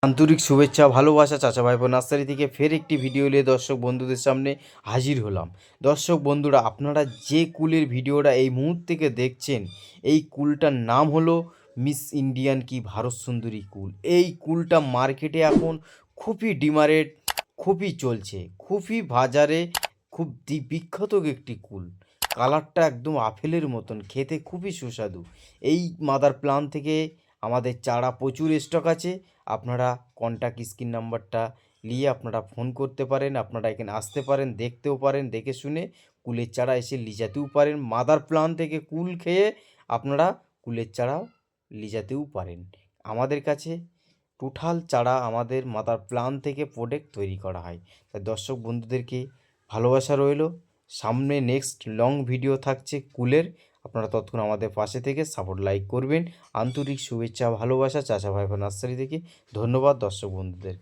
আন্তরিক শুভেচ্ছা ভালোবাসা চাচা ভাইপো নার্সারি থেকে ফের একটি ভিডিও নিয়ে দর্শক বন্ধুদের সামনে হাজির হলাম। দর্শক বন্ধুরা, আপনারা যে কুলের ভিডিওটা এই মুহূর্তে থেকে দেখছেন, এই কুলটার নাম হলো মিস ইন্ডিয়ান কি ভারত সুন্দরী কুল। এই কুলটা মার্কেটে এখন খুবই ডিমান্ডেড, খুবই চলছে, খুবই বাজারে খুব বিখ্যাত একটি কুল। কালারটা একদম আপেলের মতন, খেতে খুবই সুস্বাদু। এই মাদার প্লান থেকে আমাদের চারা প্রচুর স্টক আছে। আপনারা কন্ট্যাক্ট স্ক্রিন নাম্বারটা নিয়ে আপনারা ফোন করতে পারেন, আপনারা এখানে আসতে পারেন, দেখতেও পারেন, দেখে শুনে কুলের চারা এসে লিজাতেও পারেন। মাদার প্লান থেকে কুল খেয়ে আপনারা কুলের চারাও লিজাতেও পারেন। আমাদের কাছে টোটাল চারা আমাদের মাদার প্লান থেকে প্রোডাক্ট তৈরি করা হয়। তাই দর্শক বন্ধুদেরকে ভালোবাসা রইল। সামনে নেক্সট লং ভিডিও থাকছে কুলের, আপনারা ততক্ষণ আমাদের পাশে থেকে সাপোর্ট লাইক করবেন। আন্তরিক শুভেচ্ছা ভালোবাসা চাচা ভাইপো নার্সারি থেকে। ধন্যবাদ দর্শক বন্ধুদেরকে।